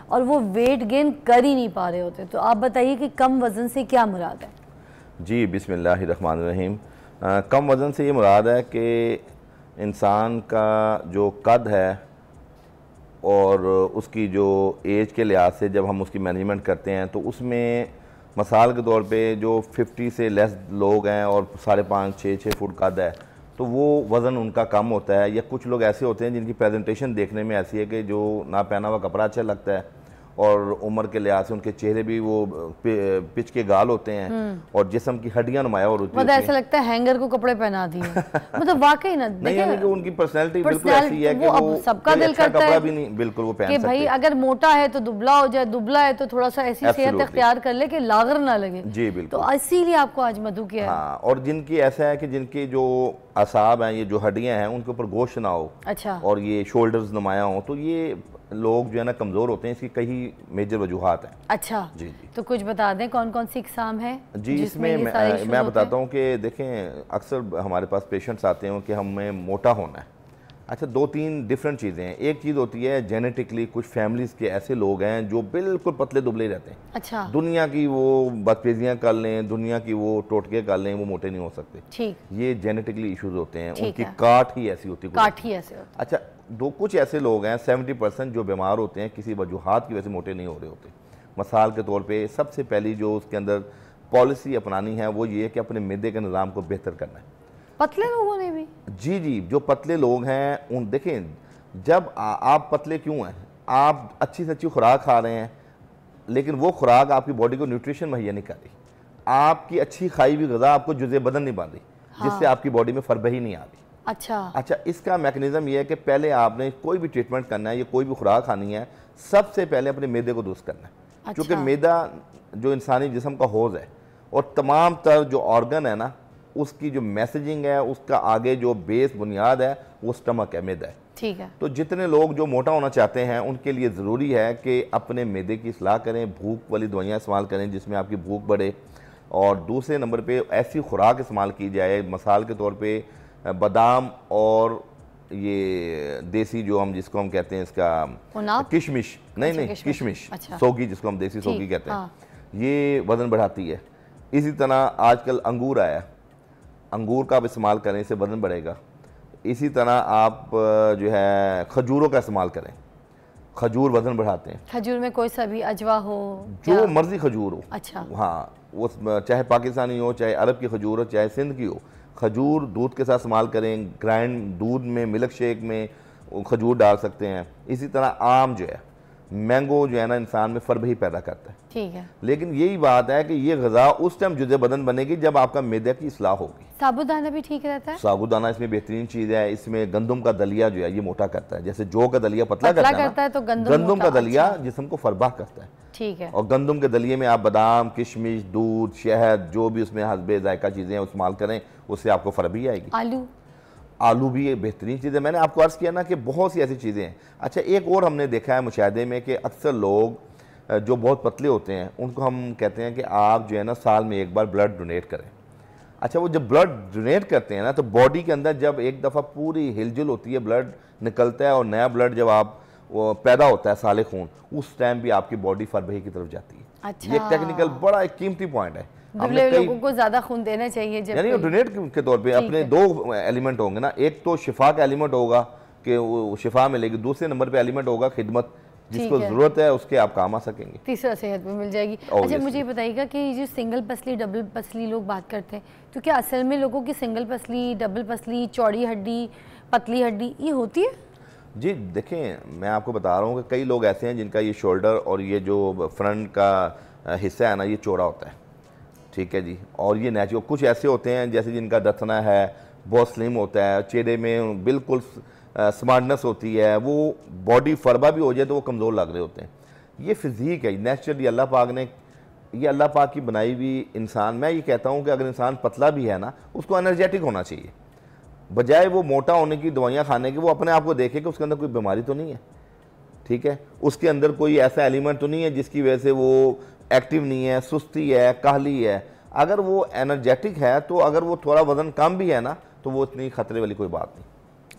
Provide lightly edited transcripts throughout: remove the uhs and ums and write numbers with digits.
और वो weight gain कर ही नहीं पा रहे होते। तो आप बताइए कि कम वज़न से क्या मुराद है? जी बिस्मिल्लाहिर्रहमानिर्रहीम। कम वज़न से ये मुराद है कि इंसान का जो कद है और उसकी जो एज के लिहाज से जब हम उसकी मैनेजमेंट करते हैं तो उसमें मिसाल के तौर पे जो 50 से लेस लोग हैं और 5.5-6 फुट कद है तो वो वज़न उनका कम होता है। या कुछ लोग ऐसे होते हैं जिनकी प्रेजेंटेशन देखने में ऐसी है कि जो ना पहना हुआ कपड़ा अच्छा लगता है और उम्र के लिहाज से उनके चेहरे भी वो पिच के गाल होते हैं और जिस्म की हड्डियां नुमाया हो होती हैं। मतलब ऐसा लगता है हैंगर को कपड़े पहना दिए। मतलब वाकई ना नहीं, यानी कि उनकी पर्सनैलिटी बिल्कुल ऐसी है कि वो सबका दिल अच्छा करता कपड़ा है भी नहीं बिल्कुल वो पहन कि सकते। भाई अगर मोटा है तो दुबला हो जाए, दुबला है तो थोड़ा सा ऐसी सेहत इख्तियार कर ले कि लागर ना लगे। जी बिल्कुल। तो इसीलिए आपको आज मधु किया है। हाँ, और जिनकी ऐसा है कि जिनकी जो असाब हैं, ये जो हड्डियां हैं, उनके ऊपर गोश्त ना हो, अच्छा, और ये शोल्डर्स नुमाया हो, तो ये लोग जो है ना कमज़ोर होते हैं। इसकी कई मेजर वजूहात हैं। अच्छा जी जी। तो कुछ बता दें कौन कौन सी इकसाम है जी। इसमें मैं बताता हूँ कि देखें, अक्सर हमारे पास पेशेंट्स आते हैं कि हमें मोटा होना है। अच्छा, 2-3 डिफरेंट चीज़ें हैं। एक चीज़ होती है जेनेटिकली, कुछ फैमिलीज़ के ऐसे लोग हैं जो बिल्कुल पतले दुबले रहते हैं। अच्छा। दुनिया की वो बदपेजियाँ कर लें, दुनिया की वो टोटके कर लें, वो मोटे नहीं हो सकते। ठीक। ये जेनेटिकली इश्यूज होते हैं, उनकी काट ही ऐसी होती है। काट ही ऐसे होती है। अच्छा, कुछ ऐसे लोग हैं 70% जो बीमार होते हैं, किसी वजूहात की वजह से मोटे नहीं हो रहे होते। मिसाल के तौर पे सबसे पहली जो उसके अंदर पॉलिसी अपनानी है वो ये कि अपने मैदे के निज़ाम को बेहतर करना है। पतले लोगों ने भी? जी जी, जो पतले लोग हैं उन देखें, जब आप पतले क्यों हैं, आप अच्छी से अच्छी खुराक खा रहे हैं लेकिन वो खुराक आपकी बॉडी को न्यूट्रिशन मुहैया नहीं कर रही। आपकी अच्छी खाई हुई ग़िज़ा आपको जुज़े बदन नहीं बांध रही, जिससे आपकी बॉडी में फरबही नहीं आ रही। अच्छा, इसका मैकेनिज्म ये है कि पहले आपने कोई भी ट्रीटमेंट करना है या कोई भी खुराक खानी है, सबसे पहले अपने मैदे को दुरुस्त करना है। क्योंकि मैदा जो इंसानी जिस्म का हौज़ है और तमाम तर जो ऑर्गन है ना, उसकी जो मैसेजिंग है, उसका आगे जो बेस बुनियाद है वो स्टमक है, मैदा है। ठीक है। तो जितने लोग जो मोटा होना चाहते हैं उनके लिए ज़रूरी है कि अपने मैदे की इस्लाह करें, भूख वाली दवाइयाँ इस्तेमाल करें जिसमें आपकी भूख बढ़े, और दूसरे नंबर पे ऐसी खुराक इस्तेमाल की जाए, मिसाल के तौर पे बादाम और ये देसी जो हम जिसको हम कहते हैं इसका किशमिश, नहीं किशमिश, सोगी जिसको हम देसी सोगी कहते हैं, ये वज़न बढ़ाती है। इसी तरह आजकल अंगूर आया, अंगूर का आप इस्तेमाल करें, इससे वज़न बढ़ेगा। इसी तरह आप जो है खजूरों का इस्तेमाल करें, खजूर वज़न बढ़ाते हैं। खजूर में कोई सा भी अजवा हो, जो मर्जी खजूर हो। अच्छा। हाँ, वो चाहे पाकिस्तानी हो, चाहे अरब की खजूर हो, चाहे सिंध की हो, खजूर दूध के साथ इस्तेमाल करें। ग्राइंड दूध में, मिल्क शेक में खजूर डाल सकते हैं। इसी तरह आम जो है, मैंगो जो है ना, इंसान में फरबही पैदा करता है। ठीक है। लेकिन यही बात है कि ये ग़िज़ा उस टाइम जुज़े बदन बनेगी जब आपका मैदे की इस्लाह होगी। साबुदाना भी ठीक रहता है? साबुदाना इसमें बेहतरीन चीज़ है। इसमें गंदम का दलिया जो है ये मोटा करता है। जैसे जौ का दलिया पतला करता है, तो गंदम का दलिया जिस्म को फरबा करता है। ठीक है। और गंदम के दलिए में आप बादाम, किशमिश, दूध, शहद, जो भी उसमें हस्बे जायका चीज़ें हैं इस्तेमाल करें, उससे आपको फरबी आएगी। आलू भी एक बेहतरीन चीज़ है। मैंने आपको अर्ज़ किया ना कि बहुत सी ऐसी चीज़ें हैं। अच्छा, एक और हमने देखा है मुशाहदे में कि अक्सर लोग जो बहुत पतले होते हैं उनको हम कहते हैं कि आप जो है ना साल में एक बार ब्लड डोनेट करें। अच्छा, वो जब ब्लड डोनेट करते हैं ना तो बॉडी के अंदर जब एक दफ़ा पूरी हिलजुल होती है, ब्लड निकलता है और नया ब्लड जब आप वो पैदा होता है साले खून, उस टाइम भी आपकी बॉडी फरबही की तरफ जाती है। अच्छा। ये टेक्निकल बड़ा एक कीमती पॉइंट है। हमने लोगों को ज्यादा खून देना चाहिए। यानी डोनेट के तौर पे अपने 2 एलिमेंट होंगे ना, एक तो शिफा का एलिमेंट होगा कि वो शिफा मिलेगी, दूसरे नंबर पे एलिमेंट होगा खिदमत, जिसको जरूरत है उसके आप काम आ सकेंगे, तीसरा सेहत में मिल जाएगी। अच्छा, मुझे बताइएगा कि जो सिंगल पसली, डबल पसली लोग बात करते हैं, तो क्या असल में लोगों की सिंगल पसली, डबल पसली, चौड़ी हड्डी, पतली हड्डी ये होती है? जी देखें, मैं आपको बता रहा हूँ कि कई लोग ऐसे हैं जिनका ये शोल्डर और ये जो फ्रंट का हिस्सा है ना, ये चौड़ा होता है। ठीक है जी, और ये नेचुरल। कुछ ऐसे होते हैं जैसे जिनका दतना है बहुत स्लिम होता है, चेहरे में बिल्कुल स्मार्टनेस होती है, वो बॉडी फरबा भी हो जाए तो वो कमज़ोर लग रहे होते हैं। ये फिज़ीक है, नेचुरली अल्लाह पाक ने, ये अल्लाह पाक की बनाई हुई इंसान। मैं ये कहता हूँ कि अगर इंसान पतला भी है ना, उसको एनर्जेटिक होना चाहिए, बजाय वो मोटा होने की दवाइयाँ खाने की। वो अपने आप को देखे कि उसके अंदर कोई बीमारी तो नहीं है, ठीक है, उसके अंदर कोई ऐसा एलिमेंट तो नहीं है जिसकी वजह से वो एक्टिव नहीं है, सुस्ती है, काहली है। अगर वो एनर्जेटिक है तो अगर वो थोड़ा वज़न कम भी है ना तो वो इतनी ख़तरे वाली कोई बात नहीं।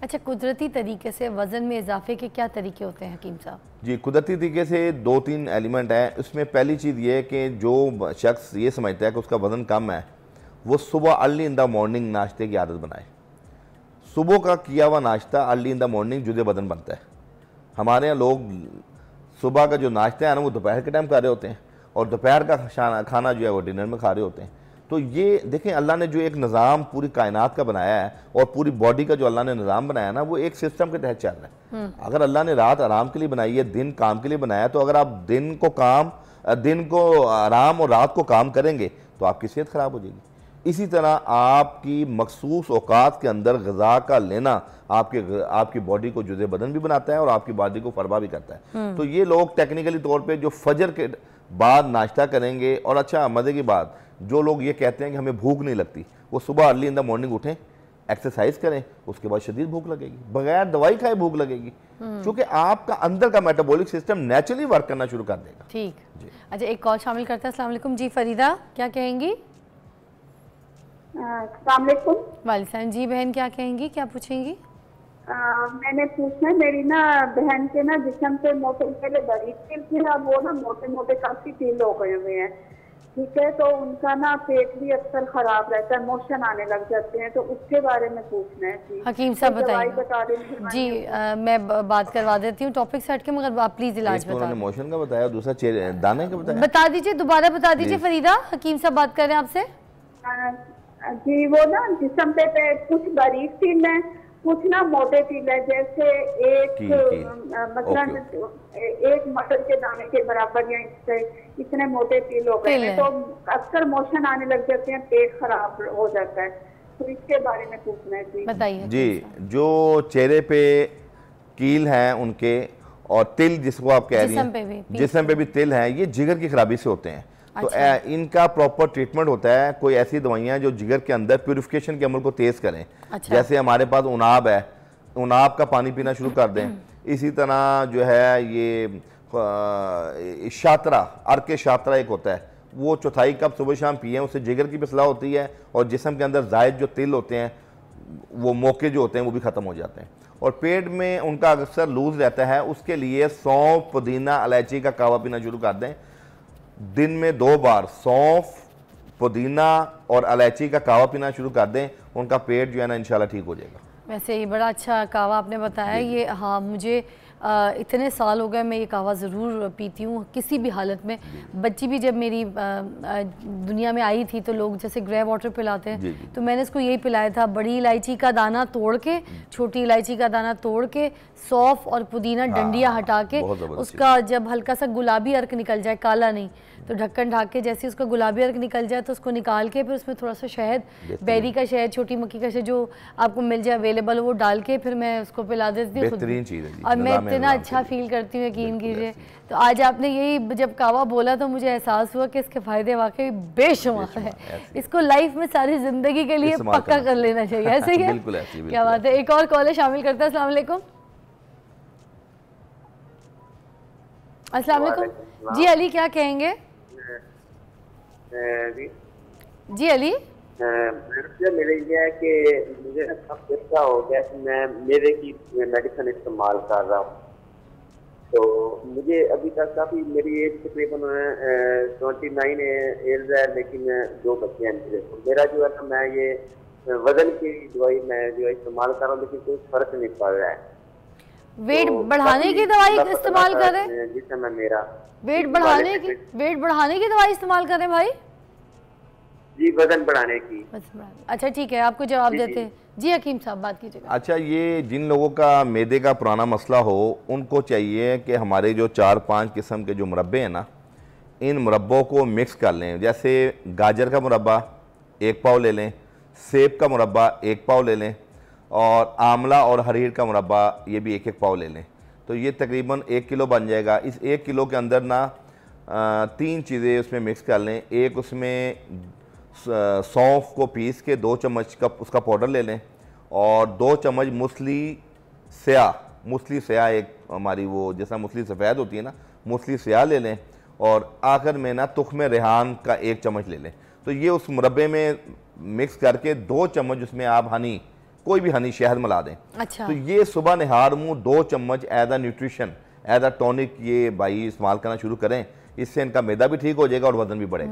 अच्छा, कुदरती तरीके से वज़न में इजाफे के क्या तरीके होते हैं हकीम साहब? जी, कुदरती तरीके से 2-3 एलिमेंट हैं। उसमें पहली चीज़ ये है कि जो शख्स ये समझता है कि उसका वज़न कम है, वो सुबह अर्ली इन द मॉर्निंग नाश्ते की आदत बनाए। सुबह का किया हुआ नाश्ता अर्ली इन द मॉर्निंग जुज़े बदन बनता है। हमारे यहाँ लोग सुबह का जो नाश्ता है ना वो दोपहर के टाइम खा रहे होते हैं, और दोपहर का खाना जो है वो डिनर में खा रहे होते हैं। तो ये देखें, अल्लाह ने जो एक निज़ाम पूरी कायनात का बनाया है और पूरी बॉडी का जो अल्लाह ने निज़ाम बनाया है ना, वो एक सिस्टम के तहत चल रहा है। अगर अल्लाह ने रात आराम के लिए बनाई है, दिन काम के लिए बनाया है, तो अगर आप दिन को आराम और रात को काम करेंगे तो आपकी सेहत ख़राब हो जाएगी। इसी तरह आपकी मखसूस औकात के अंदर ग़िज़ा का लेना आपकी बॉडी को जुज़े बदन भी बनाता है और आपकी बॉडी को फरबा भी करता है। तो ये लोग टेक्निकली तौर पे जो फजर के बाद नाश्ता करेंगे, और अच्छा मज़े की बात, जो लोग ये कहते हैं कि हमें भूख नहीं लगती, वो सुबह अर्ली इन द मॉर्निंग उठें, एक्सरसाइज करें, उसके बाद शदीद भूख लगेगी, बगैर दवाई खाए भूख लगेगी, क्योंकि आपका अंदर का मेटाबॉलिक सिस्टम नेचुरली वर्क करना शुरू कर देगा। ठीक जी। अच्छा, एक कॉल शामिल करते हैं। अस्सलाम वालेकुम जी। फरीदा क्या कहेंगी? अस्सलाम वालेकुम। वालेकुम जी। बहन क्या कहेंगी, क्या पूछेंगी? मैंने पूछना, मेरी ना बहन के ना जिस्म पे मोटे पहले बड़ी तिल थे, अब वो ना मोटे मोटे काफी तिल हो गए हुए हैं, ठीक है, तो उनका ना पेट भी अक्सर खराब रहता है, मोशन आने लग जाते हैं, तो उसके बारे में पूछना है जी। हकीम साहब बताइए। बता दें जी मैं बात करवा देती हूँ टॉपिक से हट के, मगर आप प्लीज इलाज बता दीजिए। मोशन का बताया, दूसरा दाने का बताया, बता दीजिए, दोबारा बता दीजिए फरीदा। हकीम साहब बात कर रहे हैं आपसे। जी, वो ना जिस्म पे कुछ बारीक तिल है, कुछ ना मोटे तिल है, जैसे मतलब एक मटर के दाने के बराबर या इससे इतने मोटे तिल हो गए हैं, तो अक्सर मोशन आने लग जाते हैं, पेट खराब हो जाता है, तो इसके बारे में पूछना है जी। बताइए जी। जो चेहरे पे कील हैं उनके, और तिल जिसको आप कह रही हैं, जिस्म पे भी तिल हैं, ये जिगर की खराबी से होते हैं। तो इनका प्रॉपर ट्रीटमेंट होता है। कोई ऐसी दवाइयाँ जो जिगर के अंदर प्यूरिफिकेशन के अमल को तेज़ करें। जैसे हमारे पास उनाब है, उनाब का पानी पीना शुरू कर दें। इसी तरह जो है ये शात्रा, अर्क शात्रा एक होता है, वो चौथाई कप सुबह शाम पिए, उससे जिगर की भी सलाह होती है, और जिस्म के अंदर जायद जो तिल होते हैं, वो मौके जो होते हैं, वो भी ख़त्म हो जाते हैं। और पेट में उनका अक्सर लूज रहता है, उसके लिए सौंफ, पुदीना, इलायची का कावा पीना शुरू कर दें। दिन में 2 बार सौंफ, पुदीना और इलायची का कावा पीना शुरू कर दें, उनका पेट जो है ना इंशाल्लाह ठीक हो जाएगा। वैसे ये बड़ा अच्छा कावा आपने बताया। ये हाँ, मुझे इतने साल हो गए, मैं ये कावा ज़रूर पीती हूँ किसी भी हालत में। बच्ची भी जब मेरी दुनिया में आई थी, तो लोग जैसे ग्रे वाटर पिलाते हैं, तो मैंने इसको यही पिलाया था। बड़ी इलायची का दाना तोड़ के, छोटी इलायची का दाना तोड़ के, सौंफ और पुदीना डंडियाँ हटा के, उसका जब हल्का सा गुलाबी अर्क निकल जाए, काला नहीं, तो ढक्कन ढाक के, जैसे उसका गुलाबी अर्क निकल जाए तो उसको निकाल के, फिर उसमें थोड़ा सा शहद, बेरी का शहद, छोटी मक्की का शहद, जो आपको मिल जाए अवेलेबल, वो डाल के फिर मैं उसको पिला देती हूँ। बेहतरीन चीज़ है जी, और मैं इतना अच्छा फील करती हूँ, यकीन कीजिए। तो आज आपने यही जब कावा बोला तो मुझे एहसास हुआ कि इसके फ़ायदे वाकई बेशुमार है। इसको लाइफ में सारी ज़िंदगी के लिए पक्का कर लेना चाहिए। ऐसे ही है, क्या बात है। एक और कॉलर शामिल करता है। अस्सलाम वालेकुम। अस्सलाम वालेकुम जी। अली क्या कहेंगे? जी अली। मेरे ये है कि मुझे अब ऐसा हो गया कि मैं मेरे की मेडिसिन इस्तेमाल कर रहा हूँ, तो मुझे अभी तक काफ़ी, मेरी एज तकरीबन 29 एज है, लेकिन 2 बच्चे हैं मेरे। तो मेरा जो है ना, मैं ये वजन की दवाई मैं जो इस्तेमाल कर रहा हूँ, लेकिन कोई फर्क नहीं पड़ रहा है। वेट बढ़ाने की दवाई इस्तेमाल कर रहे हैं? जिस समय मेरा वेट बढ़ाने की दवाई इस्तेमाल कर रहे हैं भाई? जी, वजन बढ़ाने की। अच्छा ठीक है, आपको जवाब देते हैं। जी हकीम साहब बात कीजिएगा। अच्छा, ये जिन लोगों का मैदे का पुराना मसला हो, उनको चाहिए कि हमारे जो 4-5 किस्म के जो मुरब्बे हैं ना, इन मुरब्बों को मिक्स कर लें। जैसे गाजर का मुरब्बा 1 पाव ले लें, सेब का मुरब्बा 1 पाव ले लें, और आंवला और हरीर का मुरब्बा ये भी 1-1 पाव ले लें। तो ये तकरीबन 1 किलो बन जाएगा। इस 1 किलो के अंदर ना 3 चीज़ें उसमें मिक्स कर लें। एक उसमें सौंफ को पीस के 2 चम्मच का उसका पाउडर ले लें, और 2 चम्मच मूसली स्या एक हमारी वो जैसा मूसली सफ़ेद होती है ना, मूसली स्या ले लें, और आखिर में ना तुख्म रेहान का 1 चम्मच ले लें। तो ये उस मुरब्बे में मिक्स करके 2 चम्मच उसमें आप हनी कोई भी हनी शहद मिला दें। अच्छा। तो ये सुबह निहार मुंह 2 चम्मच as a nutrition, as a tonic ये भाई इस्तेमाल करना शुरू करें, इससे इनका मैदा भी ठीक हो जाएगा और वजन भी बढ़ेगा।